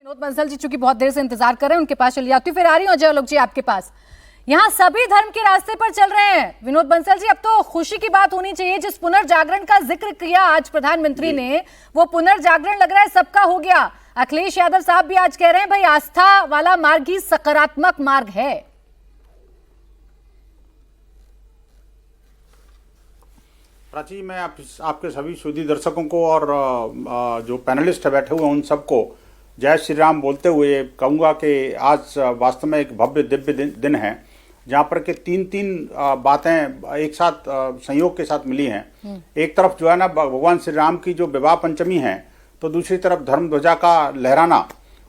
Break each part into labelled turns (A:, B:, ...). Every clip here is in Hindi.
A: विनोद बंसल जी चूंकि बहुत देर से इंतजार कर रहे हैं, उनके पास चली जाती हूँ, फिर आ रही हूँ अजय आलोक जी आपके पास। यहाँ सभी धर्म के रास्ते पर चल रहे हैं। विनोद बंसल जी, अब तो खुशी की बात होनी चाहिए, जिस पुनर्जागरण का जिक्र किया आज प्रधानमंत्री ने, वो पुनर्जागरण लग रहा है सबका हो गया। अखिलेश यादव साहब भी आज कह रहे हैं भाई आस्था वाला मार्ग ही सकारात्मक मार्ग है।
B: प्राची, मैं आपके सभी सुधी दर्शकों को और जो पैनलिस्ट बैठे हुए हैं उन सबको जय श्री राम बोलते हुए कहूँगा कि आज वास्तव में एक भव्य दिव्य दिन है, जहाँ पर के तीन बातें एक साथ संयोग के साथ मिली हैं। एक तरफ जो है ना भगवान श्री राम की जो विवाह पंचमी है, तो दूसरी तरफ धर्म ध्वजा का लहराना।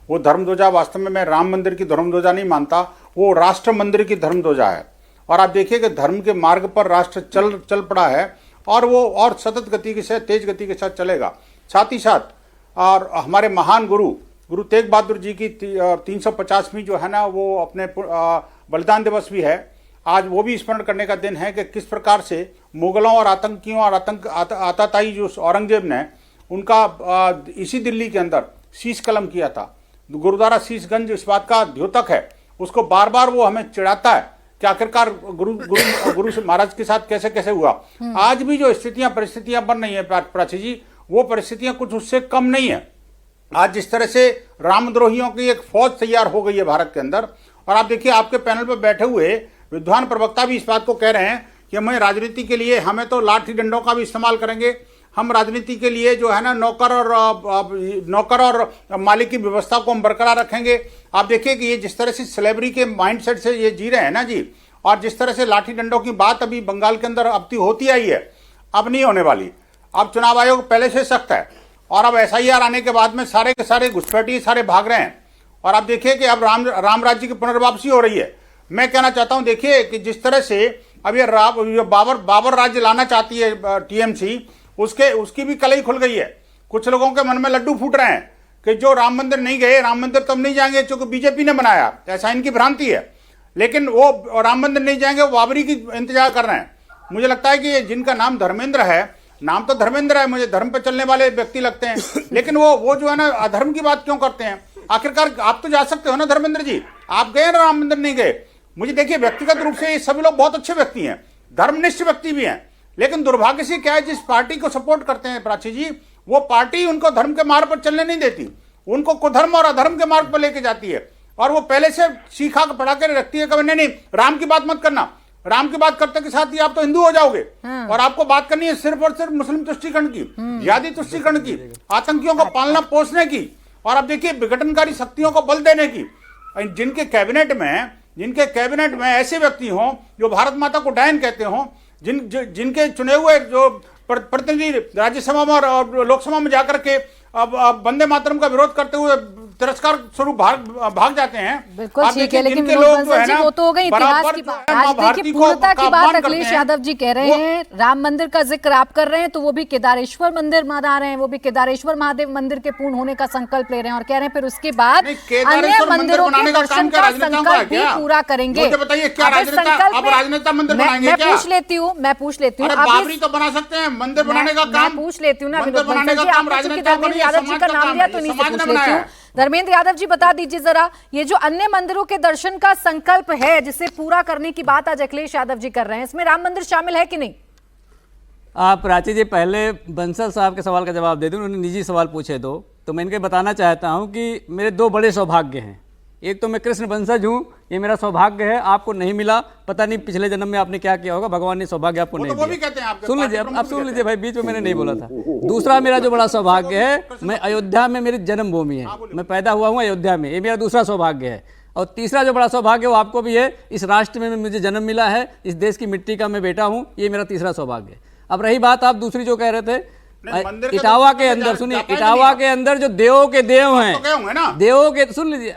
B: वो धर्म ध्वजा वास्तव में मैं राम मंदिर की धर्म ध्वजा नहीं मानता, वो राष्ट्र मंदिर की धर्म ध्वजा है। और आप देखिए कि धर्म के मार्ग पर राष्ट्र चल पड़ा है और वो और सतत गति के साथ, तेज गति के साथ चलेगा। साथ ही साथ और हमारे महान गुरु तेग बहादुर जी की 350वीं जो है ना वो अपने बलिदान दिवस भी है। आज वो भी स्मरण करने का दिन है कि किस प्रकार से मुगलों और आतंकियों और आताताई जो औरंगजेब ने उनका इसी दिल्ली के अंदर शीश कलम किया था। गुरुद्वारा शीशगंज इस बात का द्योतक है, उसको बार बार वो हमें चिढ़ाता है कि आखिरकार गुरु महाराज के साथ कैसे कैसे हुआ। आज भी जो परिस्थितियां बन रही है प्राची जी, वो परिस्थितियां कुछ उससे कम नहीं है। आज जिस तरह से रामद्रोहियों की एक फौज तैयार हो गई है भारत के अंदर, और आप देखिए आपके पैनल पर बैठे हुए विद्वान प्रवक्ता भी इस बात को कह रहे हैं कि हमें राजनीति के लिए हमें तो लाठी डंडों का भी इस्तेमाल करेंगे, हम राजनीति के लिए जो है ना नौकर और मालिक की व्यवस्था को हम बरकरार रखेंगे। आप देखिए कि ये जिस तरह से स्लेवरी के माइंडसेट से ये जी रहे हैं ना जी, और जिस तरह से लाठी डंडों की बात अभी बंगाल के अंदर अब होती आई है, अब नहीं होने वाली। अब चुनाव आयोग पहले से सख्त है, और अब SIR आने के बाद में सारे के सारे घुसपैठी सारे भाग रहे हैं। और आप देखिए कि अब राम राज्य की पुनर्वापसी हो रही है। मैं कहना चाहता हूं, देखिए कि जिस तरह से अब ये बाबर राज्य लाना चाहती है TMC, उसकी भी कलई खुल गई है। कुछ लोगों के मन में लड्डू फूट रहे हैं कि जो राम मंदिर नहीं गए, राम मंदिर तब नहीं जाएंगे क्योंकि बीजेपी ने बनाया, ऐसा इनकी भ्रांति है। लेकिन वो राम मंदिर नहीं जाएंगे, वो बाबरी की इंतजार कर रहे हैं। मुझे लगता है कि जिनका नाम धर्मेंद्र है, नाम तो धर्मेंद्र है, मुझे धर्म पे चलने वाले व्यक्ति लगते हैं, लेकिन वो जो है ना अधर्म की बात क्यों करते हैं। आखिरकार आप तो जा सकते हो ना धर्मेंद्र जी, आप गए ना राम मंदिर नहीं गए। मुझे देखिए व्यक्तिगत रूप से ये सभी लोग बहुत अच्छे व्यक्ति हैं, धर्मनिष्ठ व्यक्ति भी हैं, लेकिन दुर्भाग्य से क्या है, जिस पार्टी को सपोर्ट करते हैं प्राची जी, वो पार्टी उनको धर्म के मार्ग पर चलने नहीं देती, उनको कुधर्म और अधर्म के मार्ग पर लेके जाती है। और वो पहले से सीखा पढ़ा कर रखती है कि नहीं राम की बात मत करना, राम की बात करते के साथ ही आप तो हिंदू हो जाओगे। और आपको बात करनी है सिर्फ और सिर्फ मुस्लिम तुष्टीकरण की, जिहादी तुष्टीकरण की, आतंकियों को पालना पोसने की, और अब देखिए विघटनकारी शक्तियों को बल देने की। जिनके कैबिनेट में ऐसे व्यक्ति हों जो भारत माता को डायन कहते हों, जिनके चुने हुए जो प्रतिनिधि राज्यसभा में और लोकसभा में जाकर के अब वंदे मातरम का विरोध करते हुए तिरस्कार स्वरूप भाग जाते हैं।
A: बिल्कुल ठीक है, लेकिन विनोद बंसल जी वो तो हो गई इतिहास की बात। आज देखिए पूर्णता की बात अखिलेश यादव जी कह रहे हैं, राम मंदिर का जिक्र आप कर रहे हैं, तो वो भी केदारेश्वर मंदिर मना रहे हैं, वो भी केदारेश्वर महादेव मंदिर के पूर्ण होने का संकल्प ले रहे हैं, और कह रहे हैं फिर उसके बाद अन्य मंदिरों के दर्शन का संकल्प भी पूरा करेंगे। मैं पूछ लेती हूँ
B: बाबरी तो बना सकते हैं, मंदिर बनाने का काम
A: पूछ लेती हूँ ना विनोद बंसल जी, आपने धर्मेंद्र यादव जी का नाम लिया तो नहीं पूछ लेती हूँ। धर्मेंद्र यादव जी बता दीजिए जरा, ये जो अन्य मंदिरों के दर्शन का संकल्प है जिसे पूरा करने की बात आज अखिलेश यादव जी कर रहे हैं, इसमें राम मंदिर शामिल है कि नहीं?
C: आप प्राची जी पहले बंसल साहब के सवाल का जवाब दे दूं, उन्होंने निजी सवाल पूछे दो, तो मैं इनके बताना चाहता हूं कि मेरे दो बड़े सौभाग्य हैं। एक तो मैं कृष्ण वंशज हूँ, ये मेरा सौभाग्य है, आपको नहीं मिला, पता नहीं पिछले जन्म में आपने क्या किया होगा, भगवान ने सौभाग्य आपको नहीं दिया। सुन लीजिए, अब सुन लीजिए भाई, बीच में मैंने नहीं बोला था। दूसरा मेरा जो बड़ा सौभाग्य है, मैं अयोध्या में, मेरी जन्मभूमि है, मैं पैदा हुआ हूँ अयोध्या में, ये मेरा दूसरा सौभाग्य है। और तीसरा जो बड़ा सौभाग्य वो आपको भी है, इस राष्ट्र में मुझे जन्म मिला है, इस देश की मिट्टी का मैं बेटा हूँ, ये मेरा तीसरा सौभाग्य है। अब रही बात आप दूसरी जो कह रहे थे, इटावा के अंदर, सुनिए, इटावा के अंदर जो देवों के देव हैं, देवों के, सुन लीजिए,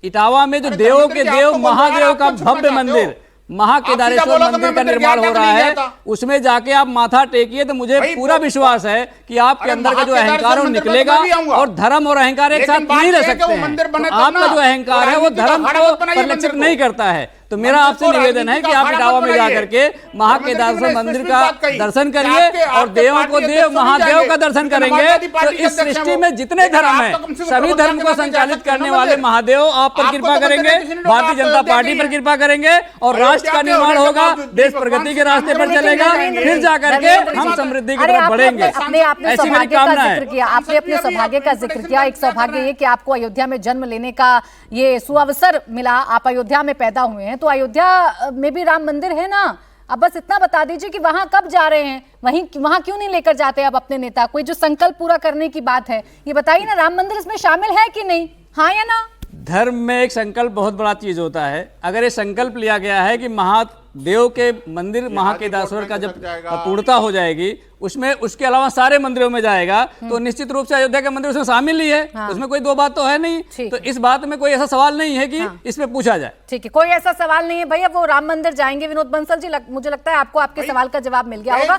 C: इटावा में जो देवों के देव महादेव का भव्य मंदिर, महाकेदारेश्वर मंदिर का निर्माण हो रहा है, उसमें जाके आप माथा टेकिए तो मुझे पूरा विश्वास है कि आपके अंदर का जो अहंकार है वो निकलेगा, और धर्म और अहंकार एक साथ नहीं रह सकते हैं। तो आपका जो अहंकार है वो धर्म को परिलक्षित नहीं करता है। तो मेरा आपसे निवेदन है कि आप इटावा में जाकर के महाकेदारेश्वर मंदिर का दर्शन करिए और देवों को देव महादेव का दर्शन करेंगे। तो इस सृष्टि में जितने धर्म हैं सभी धर्म को संचालित करने वाले महादेव आप पर कृपा करेंगे, भारतीय जनता पार्टी पर कृपा करेंगे और राष्ट्र का निर्माण होगा, देश प्रगति के रास्ते पर चलेगा, फिर जाकर के हम समृद्धि की तरफ बढ़ेंगे।
A: आपने
C: ऐसी मेरी
A: सौभाग्य का
C: कामना
A: जिक्र किया, आपने अपने सौभाग्य का जिक्र किया। एक सौभाग्य ये कि आपको अयोध्या में जन्म लेने का ये सुअवसर मिला, आप अयोध्या में पैदा हुए हैं, तो अयोध्या में भी राम मंदिर है ना। अब बस इतना बता दीजिए कि वहां कब जा रहे हैं, वहां क्यों नहीं लेकर जाते अब अपने नेता? कोई जो संकल्प पूरा करने की बात है ये बताइए ना, राम मंदिर इसमें शामिल है कि नहीं, हाँ या ना?
C: धर्म में एक संकल्प बहुत बड़ा चीज होता है। अगर ये संकल्प लिया गया है कि महादेव के मंदिर महाकेदारेश्वर का जब पूर्णता हो जाएगी उसमें उसके अलावा सारे मंदिरों में जाएगा, तो निश्चित रूप से अयोध्या के मंदिर उसमें शामिल ही है।
A: हाँ।
C: उसमें कोई दो बात तो है नहीं। तो इस बात में कोई ऐसा सवाल नहीं है कि इस पे पूछा जाए।
A: ठीक है, कोई ऐसा सवाल नहीं है भैया। वो राम मंदिर जाएंगे विनोद बंसल जी, मुझे लगता है आपको आपके सवाल का जवाब मिल गया होगा।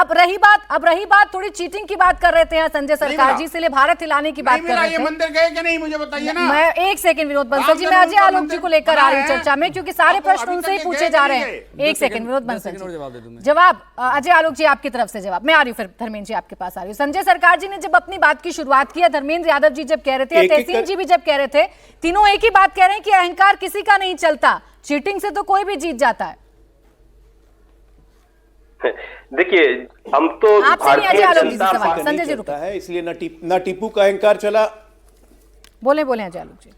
A: अब रही बात थोड़ी चीटिंग की बात कर रहे थे संजय सरकार जी, इसलिए भारत हिलाने की बात कर रहे थे।
B: मंदिर गए कि नहीं मुझे बताइए ना।
A: मैं एक सेकंड विनोद बंसल जी, मैं अजय आलोक जी को लेकर आ रही हूँ चर्चा में, क्योंकि सारे प्रश्न उनसे ही पूछे जा रहे हैं। एक सेकंड विनोद बंसल जी, जवाब अजय आलोक जी आपकी तरफ से जवाब। मैं आ रही हूँ, फिर धर्मेंद्र जी आपके पास आ रही हूँ। संजय सरकार जी ने जब अपनी बात की शुरुआत की, धर्मेंद्र यादव जी जब कह रहे थे, तहसीन जी भी जब कह रहे थे, तीनों एक ही बात कह रहे हैं कि अहंकार किसी का नहीं चलता, चीटिंग से तो कोई भी जीत जाता है।
D: देखिए हम तो
A: भारतीय जनता पार्टी संजय जी रुकता
E: है, इसलिए ना टीपू का अहंकार चला।
A: बोले अजय आलोक जी।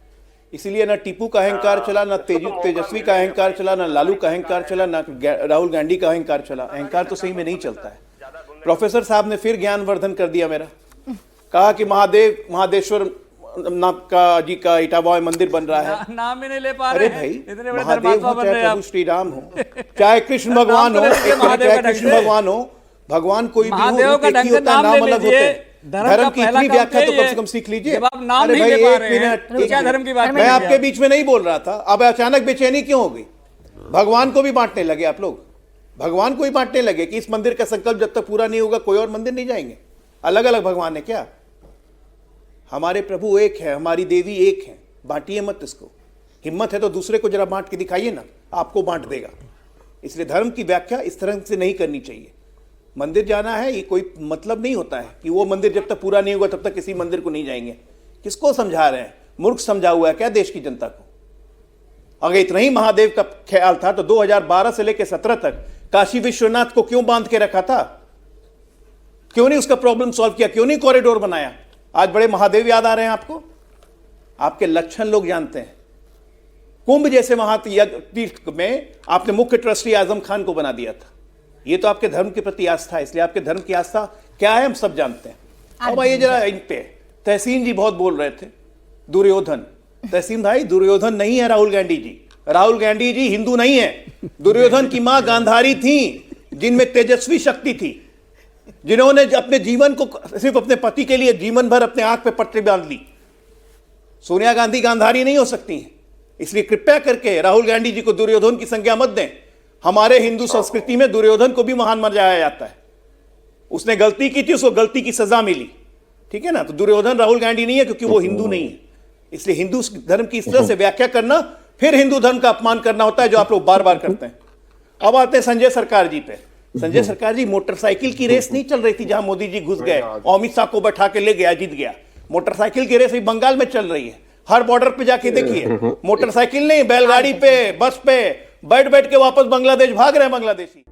E: इसलिए ना टीपू का अहंकार चला, ना तेजस्वी का अहंकार चला, ना लालू का अहंकार चला, ना राहुल गांधी का अहंकार चला। अहंकार तो सही में नहीं चलता है। प्रोफेसर साहब ने फिर ज्ञानवर्धन कर दिया मेरा, कहा कि महादेश्वर जी का इटावा में मंदिर बन रहा है।
C: नाम ही नहीं ले पा रहे।
E: अरे भाई, महादेव हो चाहे प्रभु श्री राम हो, चाहे कृष्ण भगवान हो, भगवान कोई भी हो, एक ही होता है, नाम अलग होते हैं। धर्म की इतनी व्याख्या तो कम से कम सीख लीजिए। अरे भाई एक मिनट, मैं आपके बीच में नहीं बोल रहा था, अब अचानक बेचैनी क्यों हो गई? भगवान को भी बांटने लगे आप लोग, भगवान को ही बांटने लगे कि इस मंदिर का संकल्प जब तक पूरा नहीं होगा कोई और मंदिर नहीं जाएंगे। अलग अलग भगवान है क्या? हमारे प्रभु एक है, हमारी देवी एक है, बांटिए मत इसको। हिम्मत है तो दूसरे को जरा बांट के दिखाइए ना, आपको बांट देगा। इसलिए धर्म की व्याख्या इस तरह से नहीं करनी चाहिए। मंदिर जाना है ये कोई मतलब नहीं होता है कि वो मंदिर जब तक पूरा नहीं होगा तब तक किसी मंदिर को नहीं जाएंगे। किसको समझा रहे हैं? मूर्ख समझा हुआ है क्या देश की जनता को? अगर इतना ही महादेव का ख्याल था तो 2012 से लेकर 17 तक काशी विश्वनाथ को क्यों बांध के रखा था? क्यों नहीं उसका प्रॉब्लम सॉल्व किया? क्यों नहीं कॉरिडोर बनाया? आज बड़े महादेव याद आ रहे हैं आपको? आपके लक्षण लोग जानते हैं। कुंभ जैसे महातीर्थ में आपने मुख्य ट्रस्टी आजम खान को बना दिया था। ये तो आपके धर्म के प्रति आस्था है, इसलिए आपके धर्म की आस्था क्या है हम सब जानते हैं। अब आइए जरा इन पे। तहसीन जी बहुत बोल रहे थे दुर्योधन। तहसीन भाई, दुर्योधन नहीं है राहुल गांधी जी। राहुल गांधी जी हिंदू नहीं है। दुर्योधन की मां गांधारी थी, जिनमें तेजस्वी शक्ति थी, जिन्होंने अपने जीवन को सिर्फ अपने पति के लिए जीवन भर अपने आंख पे पट्टी बांध ली। सोनिया गांधी गांधारी नहीं हो सकती हैं। इसलिए कृपया करके राहुल गांधी जी को दुर्योधन की संज्ञा मत दें। हमारे हिंदू संस्कृति में दुर्योधन को भी महान मनाया जाता है। उसने गलती की थी, उसको गलती की सजा मिली, ठीक है ना? तो दुर्योधन राहुल गांधी नहीं है, क्योंकि वो हिंदू नहीं है। इसलिए हिंदू धर्म की इस तरह से व्याख्या करना फिर हिंदू धर्म का अपमान करना होता है, जो आप लोग बार बार करते हैं। अब आते हैं संजय सरकार जी पे। संजय सरकार जी, मोटरसाइकिल की रेस नहीं चल रही थी जहां मोदी जी घुस गए, अमित शाह को बैठा के ले गया, जीत गया। मोटरसाइकिल की रेस अभी बंगाल में चल रही है। हर बॉर्डर पे जाके देखिए, मोटरसाइकिल नहीं, बैलगाड़ी पे, बस पे बैठ बैठ के वापस बांग्लादेश भाग रहे हैं बांग्लादेशी।